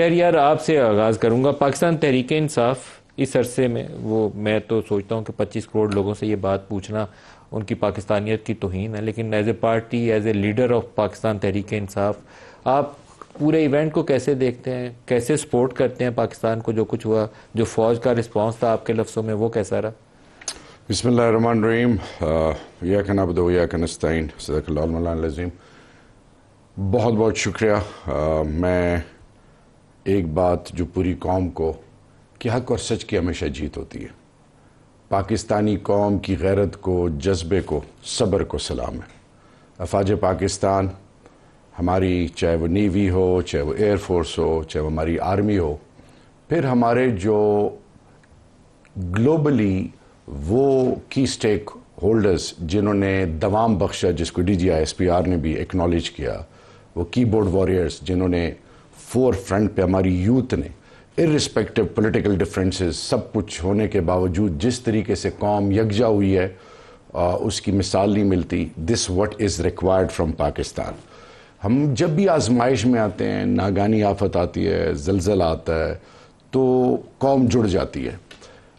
یار آپ سے آغاز کروں گا. پاکستان تحریک انصاف اس عرصے میں میں تو سوچتا ہوں کہ 25 کروڑ لوگوں سے یہ بات پوچھنا ان کی پاکستانیت کی توہین ہے، لیکن as a party, as a leader of Pakistan Tehreek Insaf, آپ پورے ایونٹ کو کیسے دیکھتے ہیں؟ کیسے سپورٹ کرتے ہیں پاکستان کو؟ جو کچھ ہوا، جو فوج کا رسپانس تھا آپ کے لفظوں میں، وہ کیسا رہا؟ بسم اللہ الرحمن الرحیم. ایاک نعبد و ایاک نستعین. صدق اللہ المولانا العظیم. بہت بہت شکریہ. میں ایک بات جو پوری قوم کو، کہ حق اور سچ کی ہمیشہ جیت ہوتی ہے. پاکستانی قوم کی غیرت کو، جذبے کو، صبر کو سلام ہے. افواج پاکستان ہماری، چاہے وہ نیوی ہو، چاہے وہ ایئر فورس ہو، چاہے وہ ہماری آرمی ہو، پھر ہمارے جو گلوبلی وہ کی سٹیک ہولڈرز جنہوں نے دوام بخشا، جس کو DGISPR نے بھی ایکنالج کیا، وہ کی بورڈ واریئرز جنہوں نے فور فرنٹ پہ ہماری یوتھ نے ارسپیکٹو پولیٹیکل ڈفرینسز سب کچھ ہونے کے باوجود جس طریقے سے قوم یکجا ہوئی ہے، اس کی مثال نہیں ملتی. This what is required from Pakistan. ہم جب بھی آزمائش میں آتے ہیں، ناگانی آفت آتی ہے، زلزلہ آتا ہے، تو قوم جڑ جاتی ہے.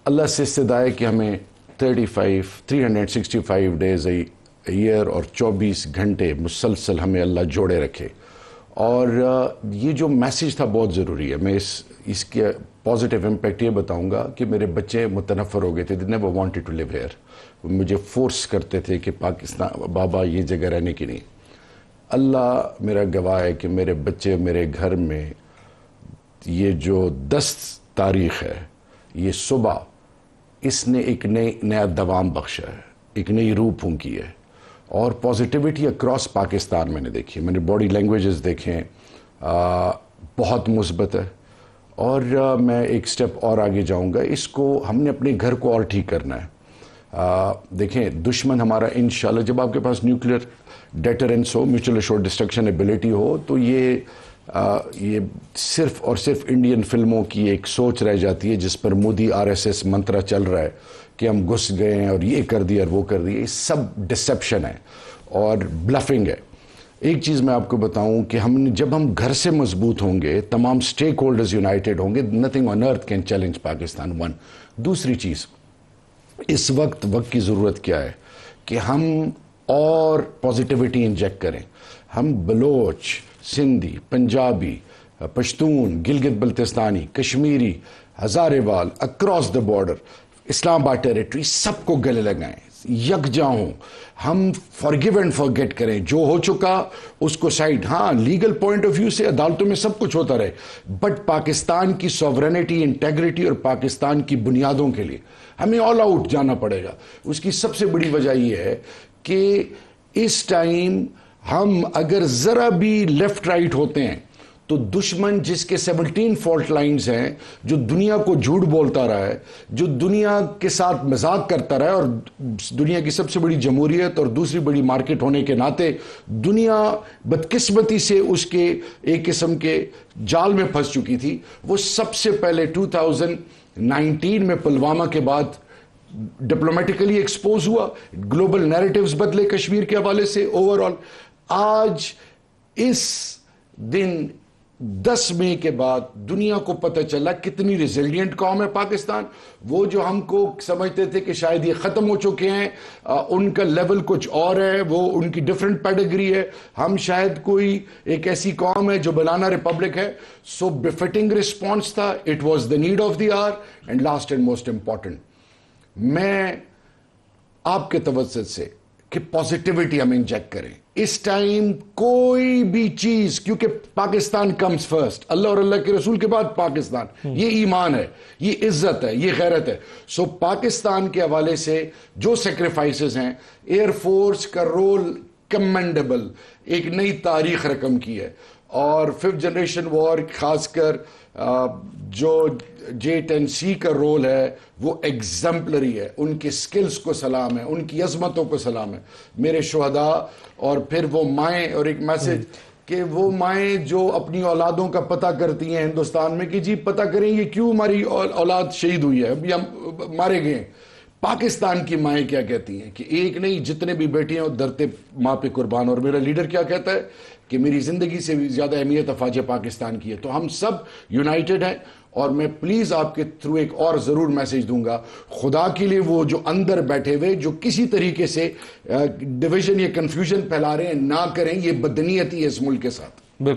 اللہ سے استدعا ہے کہ ہمیں 365 ڈیز ایئر اور 24 گھنٹے مسلسل ہمیں اللہ جوڑے رکھے. اور یہ جو میسیج تھا بہت ضروری ہے. میں اس کے پازیٹیو امپیکٹ یہ بتاؤں گا کہ میرے بچے متنفر ہو گئے تھے. they never wanted to live here. مجھے فورس کرتے تھے کہ پاکستان بابا یہ جگہ رہنے کی نہیں. اللہ میرا گواہ ہے کہ میرے بچے میرے گھر میں، یہ جو 10 تاریخ ہے، یہ صبح اس نے ایک نیا دوام بخشا ہے، ایک نئی روح پھونکی ہے. اور پازیٹیوٹی اکراس پاکستان میں نے دیکھی. میں نے باڈی لینگویجز دیکھیں، بہت مثبت ہے. اور میں ایک سٹیپ اور آگے جاؤں گا. اس کو ہم نے اپنے گھر کو اور ٹھیک کرنا ہے. دیکھیں، دشمن ہمارا انشاءاللہ، جب آپ کے پاس نیوکلیئر ڈیٹرنس ہو، میوچل ایشورڈ ڈسٹرکشن ایبلٹی ہو، تو یہ صرف اور صرف انڈین فلموں کی ایک سوچ رہ جاتی ہے، جس پر مودی RSS منترا چل رہا ہے کہ ہم گھس گئے ہیں اور یہ کر دیا اور وہ کر دیا. یہ سب ڈسیپشن ہے اور بلفنگ ہے. ایک چیز میں آپ کو بتاؤں کہ جب ہم گھر سے مضبوط ہوں گے، تمام سٹیک ہولڈرز یونائٹڈ ہوں گے، nothing on earth can challenge Pakistan. One. دوسری چیز، اس وقت کی ضرورت کیا ہے کہ ہم اور پازیٹیوٹی انجیکٹ کریں. ہم بلوچ، سندھی، پنجابی، پشتون، گلگت بلتستانی، کشمیری، ہزارے وال، اکراس دا بارڈر، اسلام آباد ٹیریٹری، سب کو گلے لگائیں، یکجا ہوں. ہم فارگیو اینڈ فارگیٹ کریں. جو ہو چکا اس کو سائڈ. ہاں، لیگل پوائنٹ آف ویو سے عدالتوں میں سب کچھ ہوتا رہے، بٹ پاکستان کی سوورنٹی، انٹیگریٹی اور پاکستان کی بنیادوں کے لیے ہمیں آل آؤٹ جانا پڑے گا. اس کی سب سے بڑی وجہ یہ ہے کہ اس ٹائم ہم اگر ذرا بھی لیفٹ رائٹ ہوتے ہیں تو دشمن، جس کے 17 فالٹ لائنز ہیں، جو دنیا کو جھوٹ بولتا رہا ہے، جو دنیا کے ساتھ مذاق کرتا رہا ہے، اور دنیا کی سب سے بڑی جمہوریت اور دوسری بڑی مارکیٹ ہونے کے ناطے دنیا بدقسمتی سے اس کے ایک قسم کے جال میں پھنس چکی تھی. وہ سب سے پہلے 2019 میں پلوامہ کے بعد ڈپلومیٹیکلی ایکسپوز ہوا. گلوبل نیریٹیوز بدلے کشمیر کے حوالے سے. اوورآل آج اس دن 10 مئی کے بعد دنیا کو پتہ چلا کتنی ریزیلینٹ قوم ہے پاکستان. وہ جو ہم کو سمجھتے تھے کہ شاید یہ ختم ہو چکے ہیں، ان کا لیول کچھ اور ہے، وہ ان کی ڈیفرنٹ پیڈگری ہے. ہم شاید کوئی ایک ایسی قوم ہے جو بنانا ریپبلک ہے. سو بفٹنگ رسپانس تھا. It was the need of the hour. And last and most important, میں آپ کے توسط سے کہ پازیٹیوٹی ہم انجیکٹ کریں. اس ٹائم کوئی بھی چیز، کیونکہ پاکستان کمز فرسٹ، اللہ اور اللہ کے رسول کے بعد پاکستان. یہ ایمان ہے، یہ عزت ہے، یہ غیرت ہے. سو پاکستان کے حوالے سے جو سیکریفائسز ہیں، ایئر فورس کا رول کمینڈیبل، ایک نئی تاریخ رقم کی ہے. اور 5th جنریشن وار، خاص کر جو J10C کا رول ہے، وہ ایگزمپلری ہے. ان کی سکلز کو سلام ہے، ان کی عظمتوں کو سلام ہے. میرے شہداء، اور پھر وہ مائیں، اور ایک میسج کہ وہ مائیں جو اپنی اولادوں کا پتہ کرتی ہیں ہندوستان میں کہ جی پتہ کریں یہ کیوں ہماری اولاد شہید ہوئی ہے، ابھی ہم مارے گئے ہیں. پاکستان کی مائیں کیا کہتی ہیں کہ ایک نہیں جتنے بھی بیٹے ہیں وہ درتے ماں پہ قربان، اور میرا لیڈر کیا کہتا ہے کہ میری زندگی سے بھی زیادہ اہمیت افواج پاکستان کی ہے. تو ہم سب یونائٹڈ ہیں، اور میں پلیز آپ کے تھرو ایک اور ضرور میسج دوں گا، خدا کے لیے وہ جو اندر بیٹھے ہوئے جو کسی طریقے سے ڈویژن یا کنفیوژن پھیلا رہے ہیں نہ کریں، یہ بدنیتی ہے اس ملک کے ساتھ.